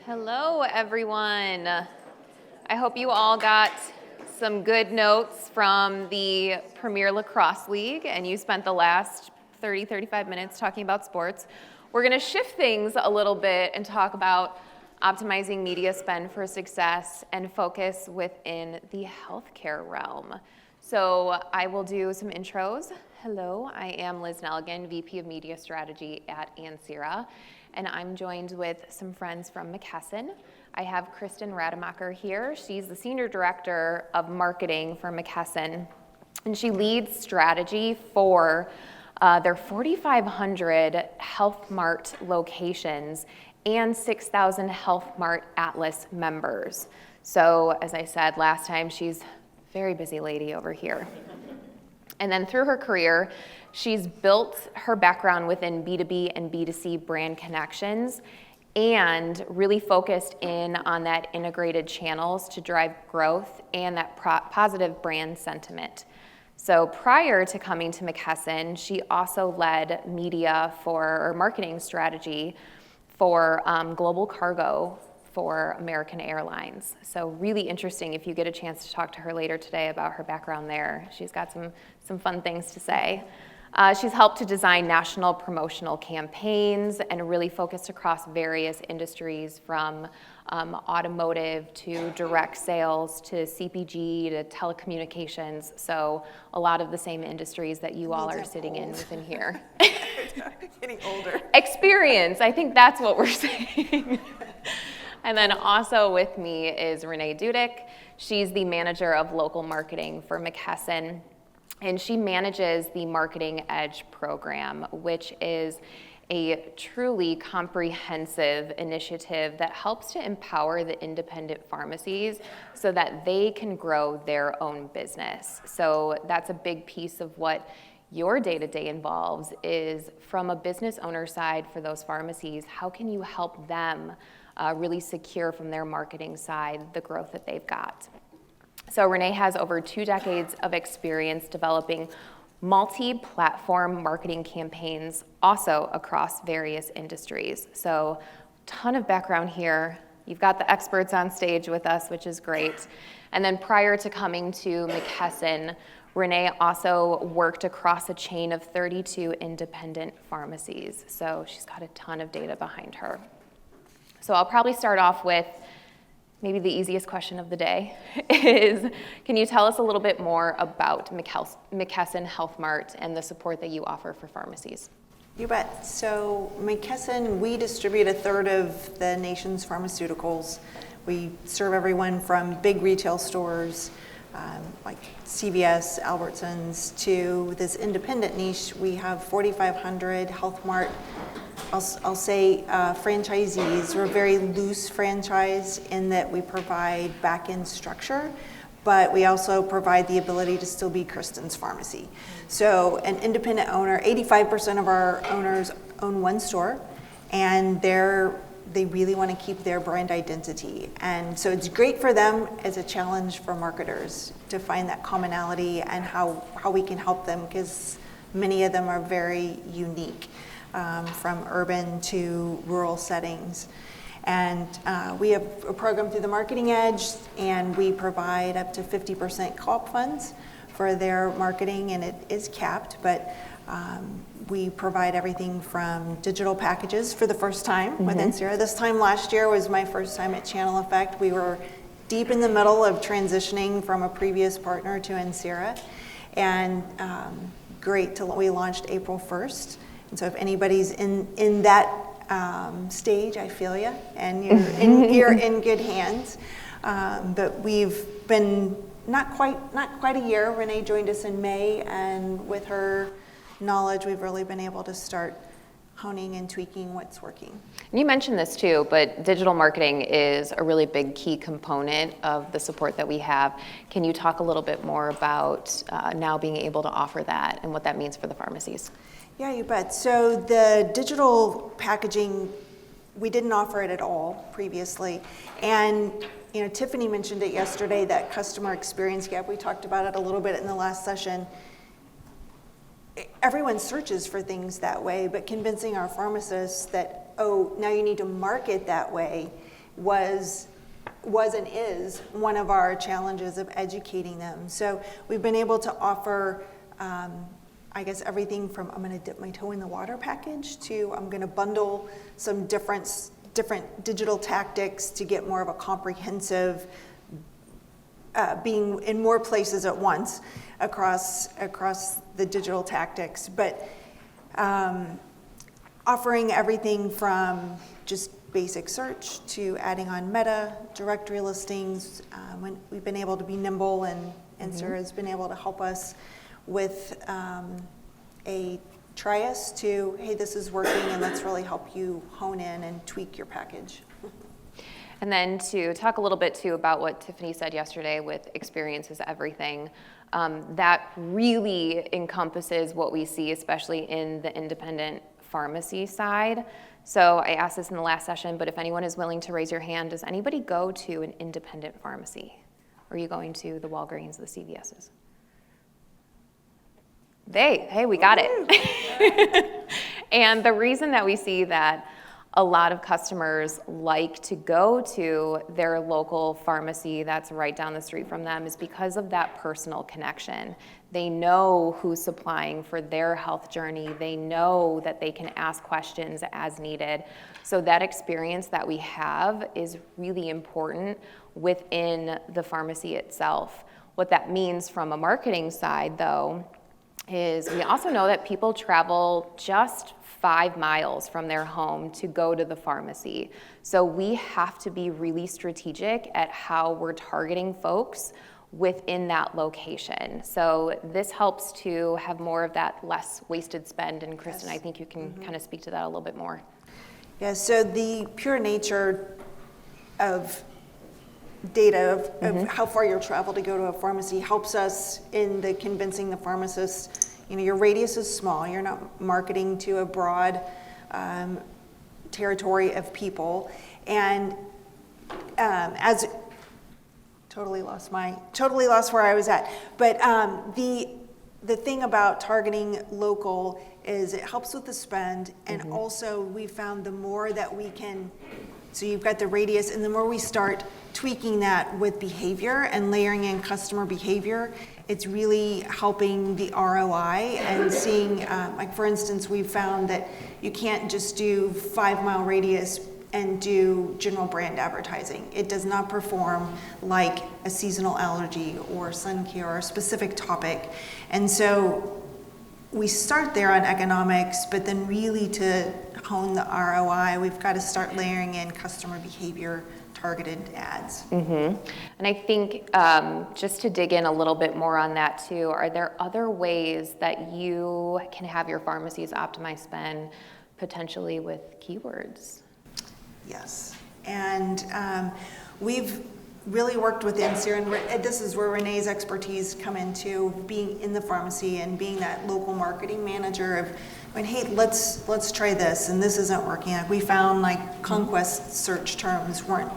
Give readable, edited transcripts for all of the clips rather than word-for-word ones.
Hello, everyone. I hope you all got some good notes from the Premier Lacrosse League and you spent the last 35 minutes talking about sports. We're going to shift things a little bit and talk about optimizing media spend for success and focus within the healthcare realm. So I will do some intros. Hello, I am Liz Nelligan, VP of Media Strategy at Ansira, and I'm joined with some friends from McKesson. I have Kristen Rademacher here. She's the Senior Director of Marketing for McKesson, and she leads strategy for their 4,500 Health Mart locations and 6,000 Health Mart Atlas members. So as I said last time, she's a very busy lady over here. And then through her career, she's built her background within B2B and B2C brand connections and really focused in on that integrated channels to drive growth and that positive brand sentiment. So prior to coming to McKesson, she also led media or marketing strategy for global cargo for American Airlines. So really interesting if you get a chance to talk to her later today about her background there. She's got some fun things to say. She's helped to design national promotional campaigns and really focused across various industries from automotive to direct sales to CPG to telecommunications. So a lot of the same industries that you all are sitting in within here. Getting older. Experience, I think that's what we're saying. And then also with me is Renee Dudek. She's the manager of local marketing for McKesson, and she manages the Marketing Edge program, which is a truly comprehensive initiative that helps to empower the independent pharmacies so that they can grow their own business. So that's a big piece of what your day-to-day involves is from a business owner side for those pharmacies, how can you help them really secure from their marketing side the growth that they've got. So Renee has over 2 decades of experience developing multi-platform marketing campaigns also across various industries. So ton of background here. You've got the experts on stage with us, which is great. And then prior to coming to McKesson, Renee also worked across a chain of 32 independent pharmacies. So she's got a ton of data behind her. So I'll probably start off with maybe the easiest question of the day is, can you tell us a little bit more about McKesson Health Mart and the support that you offer for pharmacies? You bet. So McKesson, we distribute 1/3 of the nation's pharmaceuticals. We serve everyone from big retail stores like CVS, Albertsons, to this independent niche. We have 4,500 Health Mart, I'll say franchisees. We're a very loose franchise in that we provide back-end structure, but we also provide the ability to still be Kristen's pharmacy. So an independent owner, 85% of our owners own one store, and they really want to keep their brand identity. And so it's great for them as a challenge for marketers to find that commonality and how we can help them, because many of them are very unique, from urban to rural settings. And we have a program through the Marketing Edge, and we provide up to 50% co-op funds for their marketing, and it is capped, but we provide everything from digital packages for the first time with Ansira. This time last year was my first time at Channel Effect. We were deep in the middle of transitioning from a previous partner to Ansira, and we launched April 1st. And so if anybody's in that stage, I feel you, and you're in good hands. But we've been not quite a year. Renee joined us in May, and with her knowledge, we've really been able to start honing and tweaking what's working. And you mentioned this too, but digital marketing is a really big key component of the support that we have. Can you talk a little bit more about now being able to offer that and what that means for the pharmacies? Yeah, you bet. So the digital packaging, we didn't offer it at all previously. And Tiffany mentioned it yesterday, that customer experience gap. We talked about it a little bit in the last session. Everyone searches for things that way, but convincing our pharmacists that, now you need to market that way was and is one of our challenges of educating them. So we've been able to offer, I guess, everything from I'm going to dip my toe in the water package to I'm going to bundle some different digital tactics to get more of a comprehensive being in more places at once across the digital tactics. But offering everything from just basic search to adding on meta, directory listings. When we've been able to be nimble, and Ansira has been able to help us with a trias to, hey, this is working, and let's really help you hone in and tweak your package. And then to talk a little bit too about what Tiffany said yesterday with experience is everything. That really encompasses what we see, especially in the independent pharmacy side. So I asked this in the last session, but if anyone is willing to raise your hand, does anybody go to an independent pharmacy? Or are you going to the Walgreens, the CVS's? Hey, we got it. And the reason that we see that a lot of customers like to go to their local pharmacy that's right down the street from them is because of that personal connection. They know who's supplying for their health journey. They know that they can ask questions as needed. So that experience that we have is really important within the pharmacy itself. What that means from a marketing side, though, is we also know that people travel just 5 miles from their home to go to the pharmacy. So we have to be really strategic at how we're targeting folks within that location. So this helps to have more of that less wasted spend. And Kristen, I think you can kind of speak to that a little bit more. Yeah, so the pure nature of data of how far you'll travel to go to a pharmacy helps us in the convincing the pharmacist, your radius is small, you're not marketing to a broad territory of people. And as totally lost where I was at. But the thing about targeting local is it helps with the spend, and also we found the more that we can, so you've got the radius, and the more we start tweaking that with behavior and layering in customer behavior, it's really helping the ROI and seeing, like for instance, we've found that you can't just do 5 mile radius and do general brand advertising. It does not perform like a seasonal allergy or sun care or a specific topic. And so we start there on economics, but then really to hone the ROI, we've got to start layering in customer behavior targeted ads. And I think just to dig in a little bit more on that too, are there other ways that you can have your pharmacies optimize spend potentially with keywords? Yes, and we've really worked with Ansira, and this is where Renee's expertise come into being in the pharmacy and being that local marketing manager of, when, hey, let's try this, and this isn't working. Like we found like conquest search terms weren't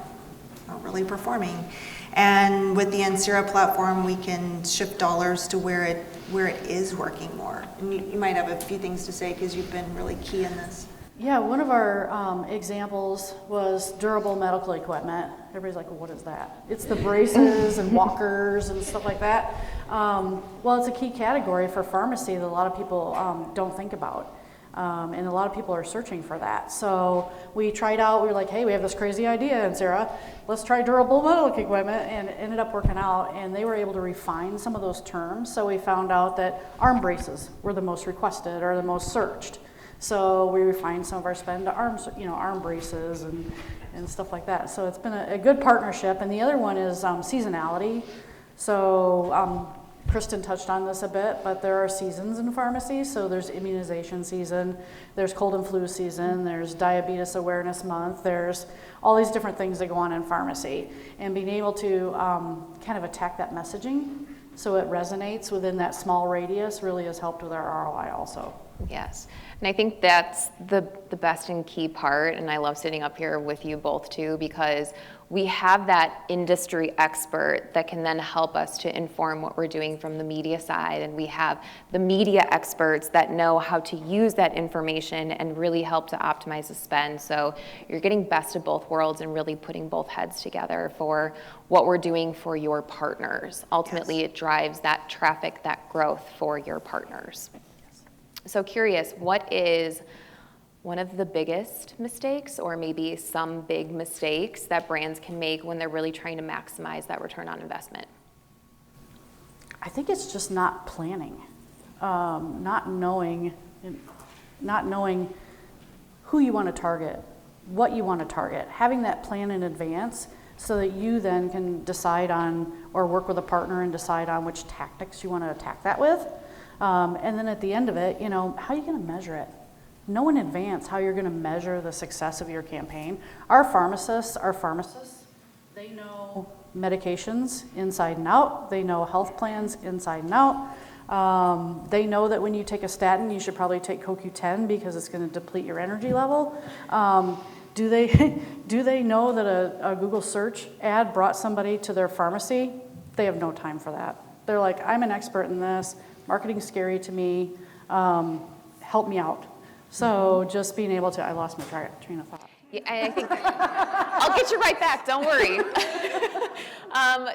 really performing, and with the Ansira platform, we can shift dollars to where it is working more. And you might have a few things to say because you've been really key in this. Yeah, one of our examples was durable medical equipment. Everybody's like, well, what is that? It's the braces and walkers and stuff like that. Well, it's a key category for pharmacy that a lot of people don't think about. And a lot of people are searching for that. So we tried out, we were like, hey, we have this crazy idea, Ansira, let's try durable medical equipment, and it ended up working out, and they were able to refine some of those terms. So we found out that arm braces were the most requested or the most searched. So we refined some of our spend to arm braces and stuff like that. So it's been a good partnership. And the other one is seasonality. So Kristen touched on this a bit, but there are seasons in pharmacy. So there's immunization season, there's cold and flu season, there's diabetes awareness month, there's all these different things that go on in pharmacy. And being able to kind of attack that messaging so it resonates within that small radius really has helped with our ROI also. Yes. And I think that's the best and key part, and I love sitting up here with you both too, because we have that industry expert that can then help us to inform what we're doing from the media side, and we have the media experts that know how to use that information and really help to optimize the spend. So you're getting best of both worlds and really putting both heads together for what we're doing for your partners. Ultimately, Yes. it drives that traffic, that growth for your partners. So curious, what is one of the biggest mistakes, or maybe some big mistakes that brands can make when they're really trying to maximize that return on investment? I think it's just not planning, not knowing who you want to target, what you want to target, having that plan in advance so that you then can decide on, or work with a partner and decide on which tactics you want to attack that with. And then at the end of it, how are you going to measure it? Know in advance how you're going to measure the success of your campaign. Our pharmacists, they know medications inside and out. They know health plans inside and out. They know that when you take a statin, you should probably take CoQ10 because it's going to deplete your energy level. Do they know that a Google search ad brought somebody to their pharmacy? They have no time for that. They're like, I'm an expert in this. Marketing's scary to me. Help me out. So just being able to, I lost my train of thought. Yeah, I think I'll get you right back, don't worry.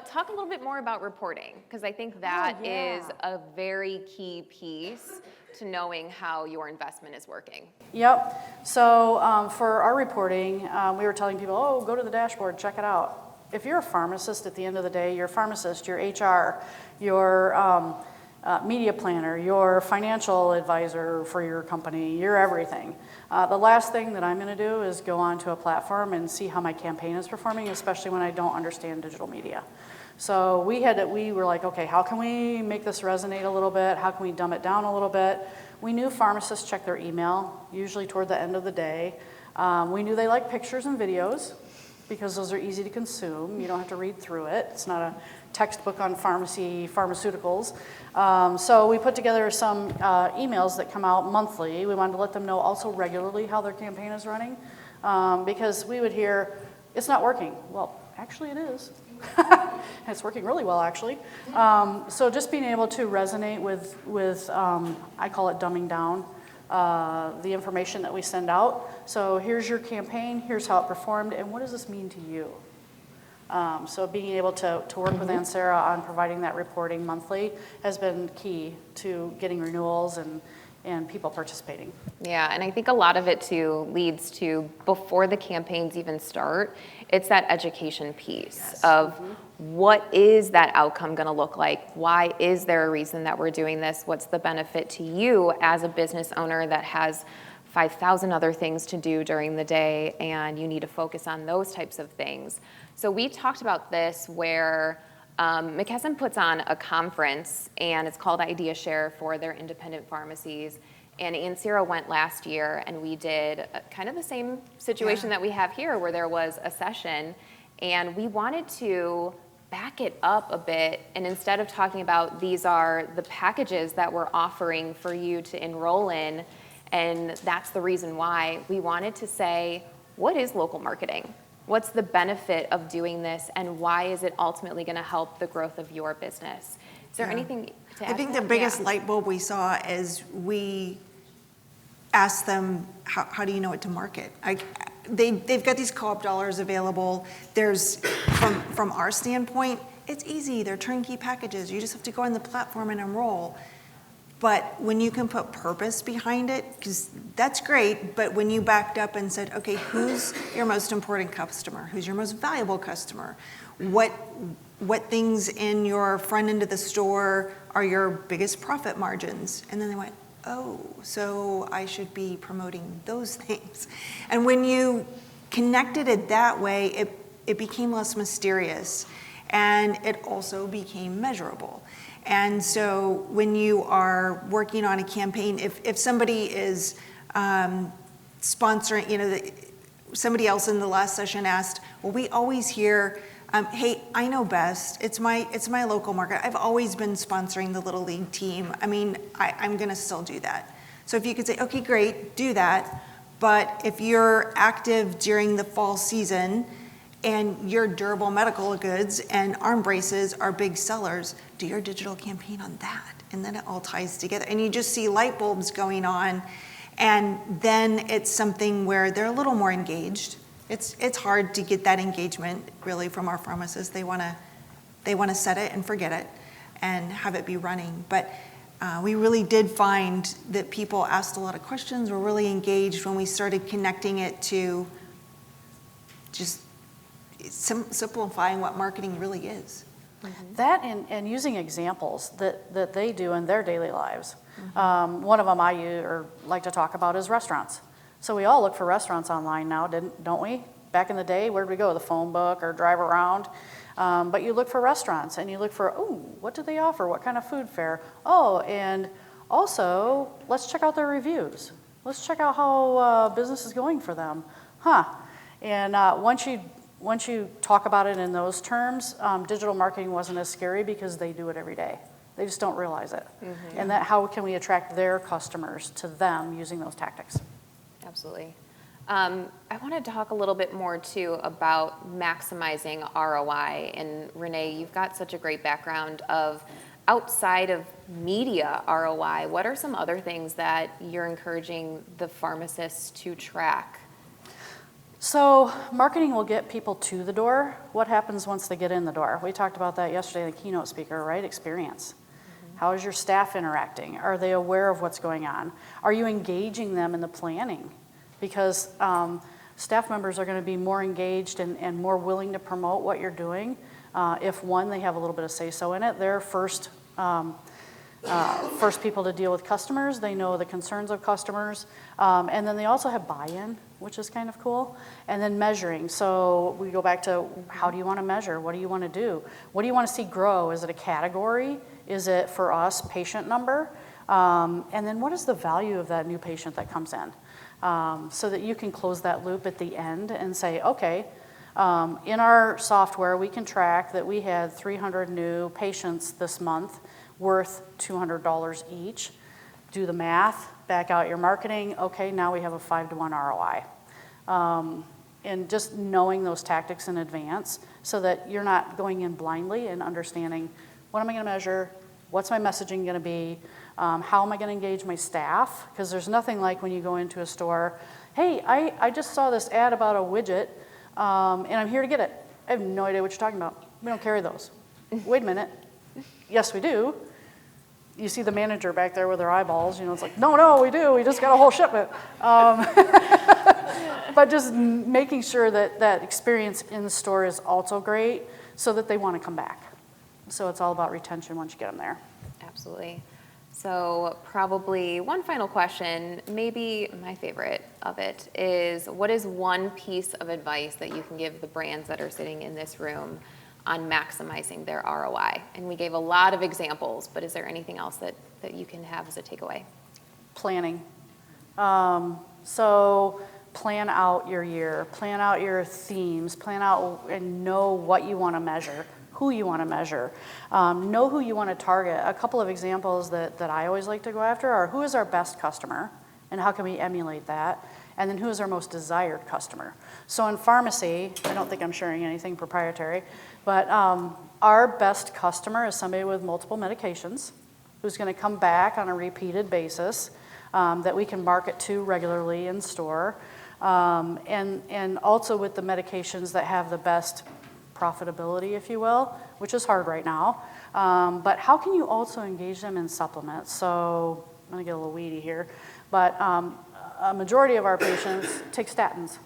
Talk a little bit more about reporting, because I think that is a very key piece to knowing how your investment is working. Yep. So for our reporting, we were telling people, go to the dashboard, check it out. If you're a pharmacist at the end of the day, you're a pharmacist, your HR, your media planner, your financial advisor for your company, you're everything. The last thing that I'm going to do is go onto a platform and see how my campaign is performing, especially when I don't understand digital media. So we were like, okay, how can we make this resonate a little bit? How can we dumb it down a little bit? We knew pharmacists check their email, usually toward the end of the day. We knew they like pictures and videos because those are easy to consume. You don't have to read through it. It's not a textbook on pharmaceuticals. So we put together some emails that come out monthly. We wanted to let them know also regularly how their campaign is running, because we would hear, it's not working. Well, actually it is. It's working really well, actually. So just being able to resonate with I call it dumbing down, the information that we send out. So here's your campaign, here's how it performed, and what does this mean to you? So being able to work with Ansira on providing that reporting monthly has been key to getting renewals and people participating. Yeah, and I think a lot of it too leads to, before the campaigns even start, it's that education piece of what is that outcome going to look like? Why is there a reason that we're doing this? What's the benefit to you as a business owner that has 5,000 other things to do during the day, and you need to focus on those types of things. So we talked about this where McKesson puts on a conference, and it's called Idea Share for their independent pharmacies. And Ansira went last year, and we did kind of the same situation that we have here, where there was a session, and we wanted to back it up a bit, and instead of talking about these are the packages that we're offering for you to enroll in, and that's the reason why, we wanted to say, what is local marketing? What's the benefit of doing this, and why is it ultimately going to help the growth of your business? Is there anything to add? I think the biggest light bulb we saw is we asked them, how do you know what to market? They've got these co-op dollars available. There's, from our standpoint, it's easy. They're turnkey packages. You just have to go on the platform and enroll. But when you can put purpose behind it, because that's great, but when you backed up and said, okay, who's your most important customer? Who's your most valuable customer? What things in your front end of the store are your biggest profit margins? And then they went, oh, so I should be promoting those things. And when you connected it that way, it became less mysterious, and it also became measurable. And so when you are working on a campaign, if somebody is sponsoring, somebody else in the last session asked, well, we always hear, hey, I know best. It's my local market. I've always been sponsoring the Little League team. I mean, I'm going to still do that. So if you could say, okay, great, do that, but if you're active during the fall season and your durable medical goods and arm braces are big sellers, do your digital campaign on that. And then it all ties together. And you just see light bulbs going on. And then it's something where they're a little more engaged. It's hard to get that engagement really from our pharmacists. They want to set it and forget it and have it be running. But we really did find that people asked a lot of questions, were really engaged when we started connecting it to just simplifying what marketing really is. That and using examples that they do in their daily lives. One of them I use or like to talk about is restaurants. So we all look for restaurants online now, don't we? Back in the day, where'd we go? The phone book or drive around? But you look for restaurants and you look for, what do they offer? What kind of food fare? And also, let's check out their reviews. Let's check out how business is going for them. And once you talk about it in those terms, digital marketing wasn't as scary because they do it every day. They just don't realize it. And that how can we attract their customers to them using those tactics? Absolutely. I want to talk a little bit more too about maximizing ROI. And Renee, you've got such a great background of outside of media ROI. What are some other things that you're encouraging the pharmacists to track? So marketing will get people to the door. What happens once they get in the door? We talked about that yesterday, the keynote speaker, right? Experience. How is your staff interacting? Are they aware of what's going on? Are you engaging them in the planning? Because staff members are going to be more engaged and more willing to promote what you're doing if, one, they have a little bit of say-so in it. They're first people to deal with customers. They know the concerns of customers. And then they also have buy-in, which is kind of cool. And then measuring. So we go back to how do you want to measure? What do you want to do? What do you want to see grow? Is it a category? Is it, for us, patient number? And then what is the value of that new patient that comes in? So that you can close that loop at the end and say, okay, in our software, we can track that we had 300 new patients this month worth $200 each. Do the math, back out your marketing. Okay, now we have a 5-to-1 ROI. And just knowing those tactics in advance so that you're not going in blindly and understanding what am I going to measure, what's my messaging going to be, how am I going to engage my staff? Because there's nothing like when you go into a store, hey, I just saw this ad about a widget, and I'm here to get it. I have no idea what you're talking about. We don't carry those. Wait a minute. Yes, we do. You see the manager back there with their eyeballs, it's like, no, we do. We just got a whole shipment. But just making sure that that experience in the store is also great so that they want to come back. So it's all about retention once you get them there. Absolutely. So probably one final question, maybe my favorite of it, is what is one piece of advice that you can give the brands that are sitting in this room on maximizing their ROI? And we gave a lot of examples, but is there anything else that you can have as a takeaway? Planning. So plan out your year, plan out your themes, plan out and know what you want to measure, who you want to measure, know who you want to target. A couple of examples that I always like to go after are who is our best customer and how can we emulate that? And then who is our most desired customer? So in pharmacy, I don't think I'm sharing anything proprietary, but our best customer is somebody with multiple medications who's going to come back on a repeated basis that we can market to regularly in store. And also with the medications that have the best profitability, if you will, which is hard right now. But how can you also engage them in supplements? So I'm going to get a little weedy here, but a majority of our patients take statins.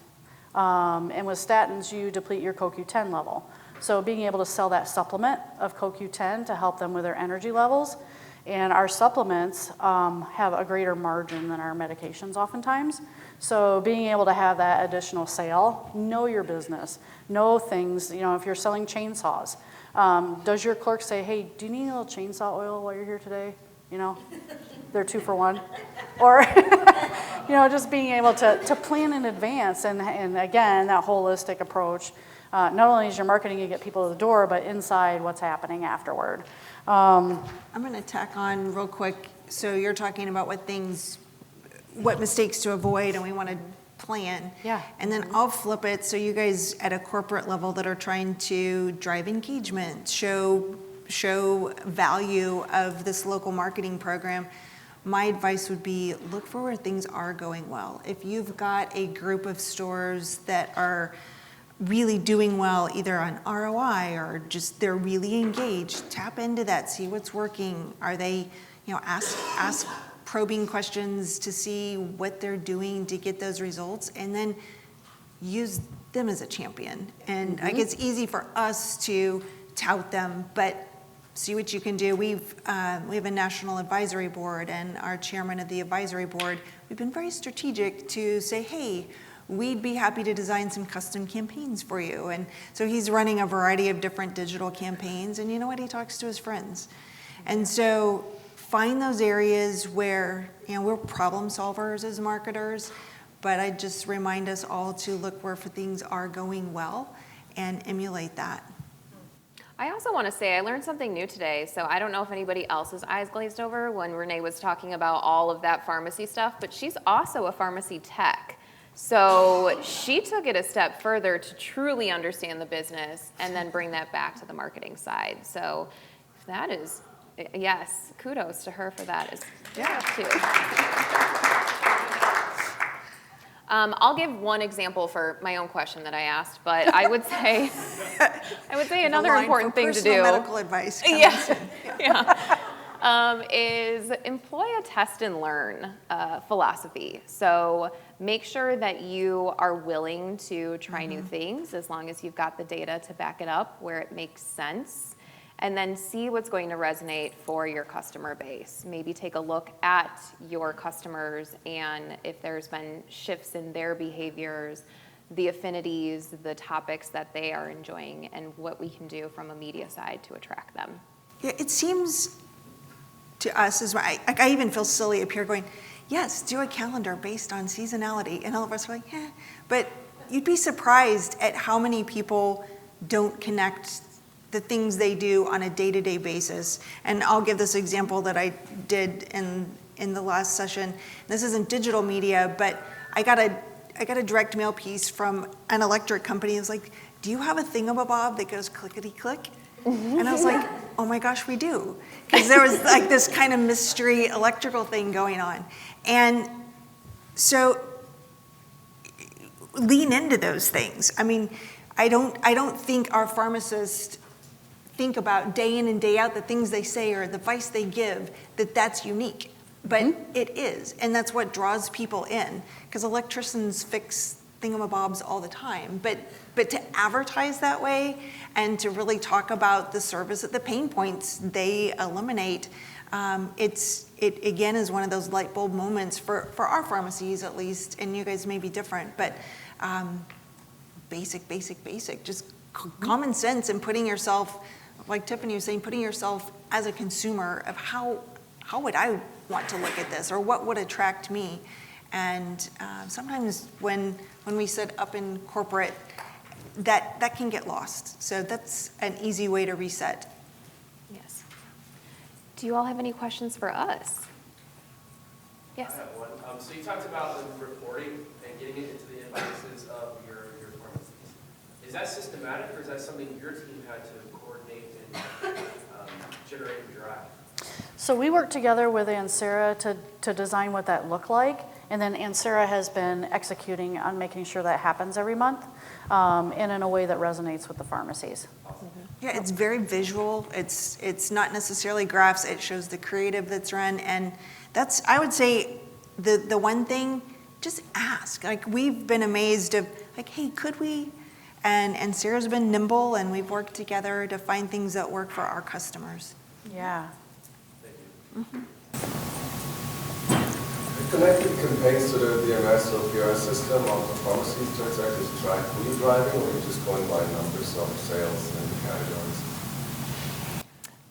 And with statins, you deplete your CoQ10 level. So being able to sell that supplement of CoQ10 to help them with their energy levels. And our supplements have a greater margin than our medications oftentimes. So being able to have that additional sale, know your business, know things, if you're selling chainsaws, does your clerk say, hey, do you need a little chainsaw oil while you're here today? They're 2 for 1. Or, just being able to plan in advance and again, that holistic approach. Not only is your marketing to get people to the door, but inside what's happening afterward. I'm going to tack on real quick. So you're talking about what things what mistakes to avoid, and we want to plan. Yeah. And then I'll flip it, so you guys at a corporate level that are trying to drive engagement, show value of this local marketing program, my advice would be look for where things are going well. If you've got a group of stores that are really doing well, either on ROI or just they're really engaged, tap into that, see what's working. Are they, ask probing questions to see what they're doing to get those results, and then use them as a champion. And I guess it's easy for us to tout them, but see what you can do. We have a national advisory board, and our chairman of the advisory board, we've been very strategic to say, hey, we'd be happy to design some custom campaigns for you. And so he's running a variety of different digital campaigns, and you know what? He talks to his friends. And so find those areas where, we're problem solvers as marketers, but I just remind us all to look where things are going well and emulate that. I also want to say I learned something new today, so I don't know if anybody else's eyes glazed over when Renee was talking about all of that pharmacy stuff, but she's also a pharmacy tech. So she took it a step further to truly understand the business and then bring that back to the marketing side. So that is, yes, kudos to her for that as too. I'll give one example for my own question that I asked, but I would say another important thing to do. Medical advice. Is employ a test and learn philosophy. So make sure that you are willing to try new things as long as you've got the data to back it up where it makes sense. And then see what's going to resonate for your customer base. Maybe take a look at your customers and if there's been shifts in their behaviors, the affinities, the topics that they are enjoying, and what we can do from a media side to attract them. Yeah, it seems to us, I even feel silly up here going, yes, do a calendar based on seasonality. And all of us are like, But you'd be surprised at how many people don't connect the things they do on a day-to-day basis. And I'll give this example that I did in the last session. This isn't digital media, but I got a direct mail piece from an electric company. It was like, do you have a thingamabob that goes clickety-click? And I was like, oh my gosh, we do. Because there was like this kind of mystery electrical thing going on. And so lean into those things. I mean, I don't think our pharmacists think about day in and day out the things they say or the advice they give, that's unique. But it is, and that's what draws people in, because electricians fix thingamabobs all the time. But to advertise that way and to really talk about the service, the pain points they eliminate, it again is one of those light bulb moments for our pharmacies at least, and you guys may be different, but basic, just common sense and putting yourself, like Tiffany was saying, putting yourself as a consumer of how would I want to look at this, or what would attract me. And sometimes when we sit up in corporate, that can get lost. So that's an easy way to reset. Yes. Do you all have any questions for us? Yes. I have one. So you talked about the reporting and getting it into the inboxes of your pharmacies. Is that systematic, or is that something your team had to coordinate and generate and drive? So we worked together with Ansira to design what that looked like, and then Ansira has been executing on making sure that happens every month, and in a way that resonates with the pharmacies. Yeah, it's very visual. It's not necessarily graphs. It shows the creative that's run, and that's, I would say, the one thing, just ask. Like, we've been amazed of, like, hey, could we? And Sarah's been nimble, and we've worked together to find things that work for our customers. Yeah. Connected campaigns to the DMS or PR system of the pharmacies to exactly track who you're driving, or you're just going by numbers of sales and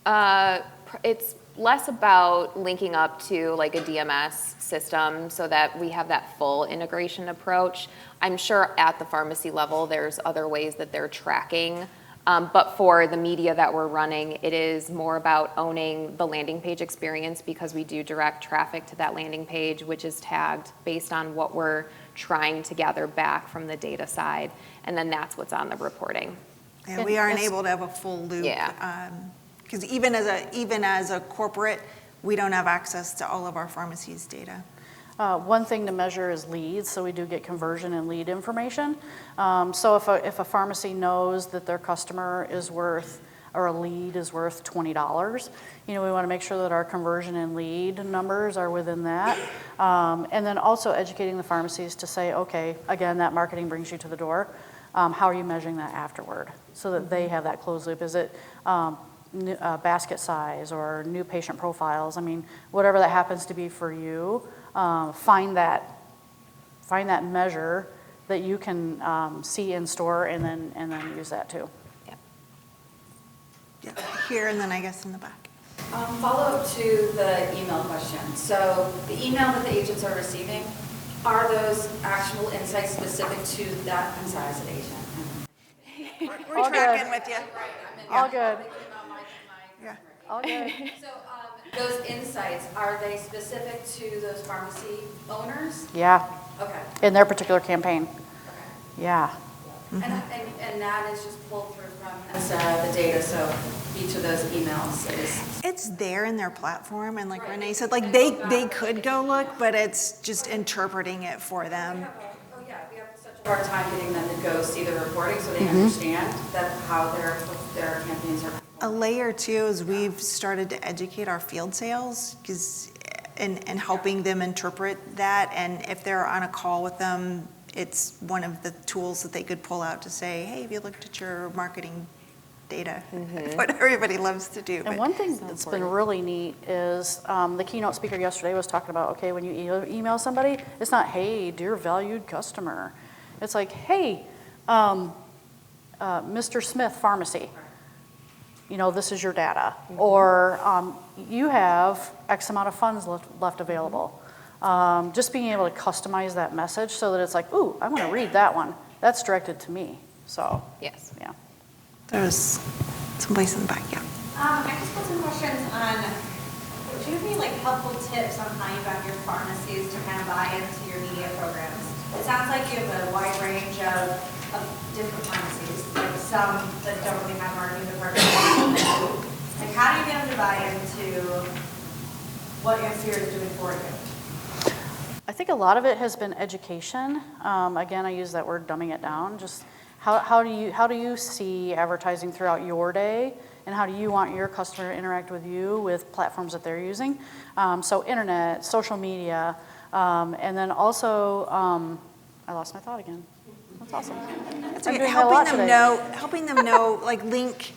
categories? It's less about linking up to like a DMS system so that we have that full integration approach. I'm sure at the pharmacy level, there's other ways that they're tracking But for the media that we're running, it is more about owning the landing page experience because we do direct traffic to that landing page, which is tagged based on what we're trying to gather back from the data side. And then that's what's on the reporting. Yeah, we aren't able to have a full loop. Yeah. Because even as a corporate, we don't have access to all of our pharmacies' data. One thing to measure is leads, so we do get conversion and lead information. So if a pharmacy knows that their customer is worth, or a lead is worth $20, we want to make sure that our conversion and lead numbers are within that. And then also educating the pharmacies to say, okay, again, that marketing brings you to the door. How are you measuring that afterward? So that they have that closed loop. Is it basket size or new patient profiles? I mean, whatever that happens to be for you. Find that measure that you can see in store and then use that too. Yeah, here and then I guess in the back. Follow up to the email question. So the email that the agents are receiving, are those actionable insights specific to that? I'm sorry, as an agent. We're tracking with you. All good. Yeah. All good. So those insights, are they specific to those pharmacy owners? Yeah, Okay. in their particular campaign. Okay. Yeah. And that is just pulled through from the data, so each of those emails is. It's there in their platform, and like Renee said, like they could go look, but it's just interpreting it for them. Oh yeah, we have such a hard time getting them to go see the reporting so they understand that how their campaigns are. A layer too is we've started to educate our field sales and helping them interpret that, and if they're on a call with them, it's one of the tools that they could pull out to say, hey, have you looked at your marketing data? What everybody loves to do. And but one thing that's been really neat is the keynote speaker yesterday was talking about, okay, when you email somebody, it's not, hey, dear valued customer. It's like, hey, Mr. Smith Pharmacy, this is your data. Or you have X amount of funds left available. Just being able to customize that message so that it's like, ooh, I want to read that one. That's directed to me. So, Yes. yeah. There's someplace in the back, yeah. I just got some questions on, would you have any helpful tips on how you got your pharmacies to kind of buy into your media programs? It sounds like you have a wide range of different pharmacies, like some that don't really have marketing departments. How do you get them to buy into what Ansira is doing for you? I think a lot of it has been education. Again, I use that word, dumbing it down. Just how do you see advertising throughout your day, and how do you want your customer to interact with you with platforms that they're using? So internet, social media, and then also, I lost my thought again. That's awesome. That's I'm okay. doing that a lot Helping them know, link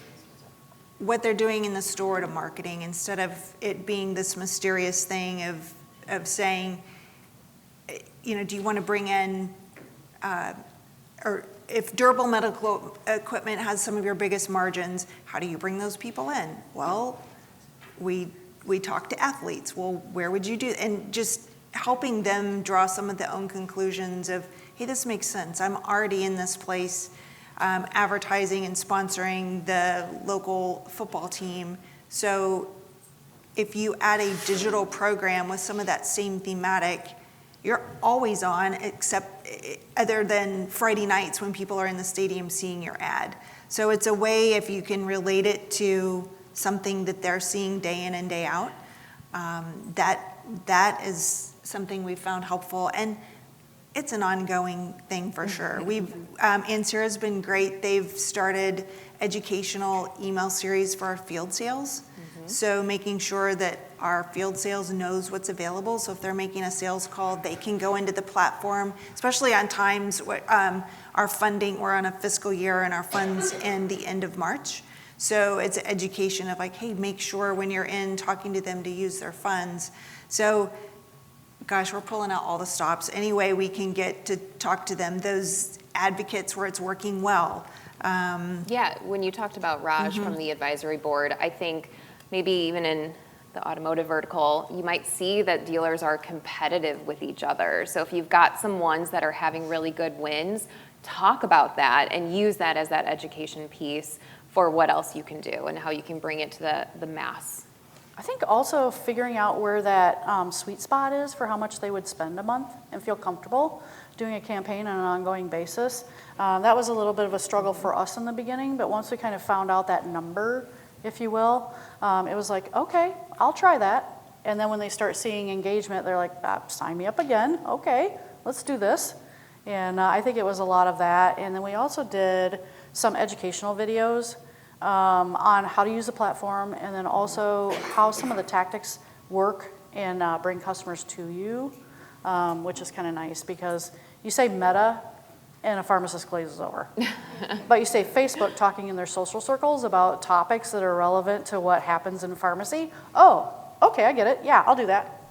what they're doing in the store to marketing instead of it being this mysterious thing of saying, do you want to bring in, or if durable medical equipment has some of your biggest margins, how do you bring those people in? Well, we talk to athletes. Well, where would you do? And just helping them draw some of their own conclusions of, hey, this makes sense. I'm already in this place advertising and sponsoring the local football team. So if you add a digital program with some of that same thematic, you're always on, except other than Friday nights when people are in the stadium seeing your ad. So it's a way, if you can relate it to something that they're seeing day in and day out, that is something we've found helpful. And it's an ongoing thing for sure. Ansira's been great. They've started educational email series for our field sales. So making sure that our field sales knows what's available. So if they're making a sales call, they can go into the platform, especially on times our funding, we're on a fiscal year and our funds end the end of March. So it's education of hey, make sure when you're in talking to them to use their funds. So gosh, we're pulling out all the stops. Any way we can get to talk to them, those advocates where it's working well. Yeah, when you talked about Raj from the advisory board, I think maybe even in the automotive vertical, you might see that dealers are competitive with each other. So if you've got some ones that are having really good wins, talk about that and use that as that education piece for what else you can do and how you can bring it to the mass. I think also figuring out where that sweet spot is for how much they would spend a month and feel comfortable doing a campaign on an ongoing basis. That was a little bit of a struggle for us in the beginning, but once we kind of found out that number, if you will, it was like, okay, I'll try that. And then when they start seeing engagement, they're like, sign me up again. Okay, let's do this. And I think it was a lot of that. And then we also did some educational videos on how to use the platform, and then also how some of the tactics work and bring customers to you, which is kind of nice because you say Meta and a pharmacist glazes over. But you say Facebook talking in their social circles about topics that are relevant to what happens in pharmacy. Oh, okay, I get it. Yeah, I'll do that.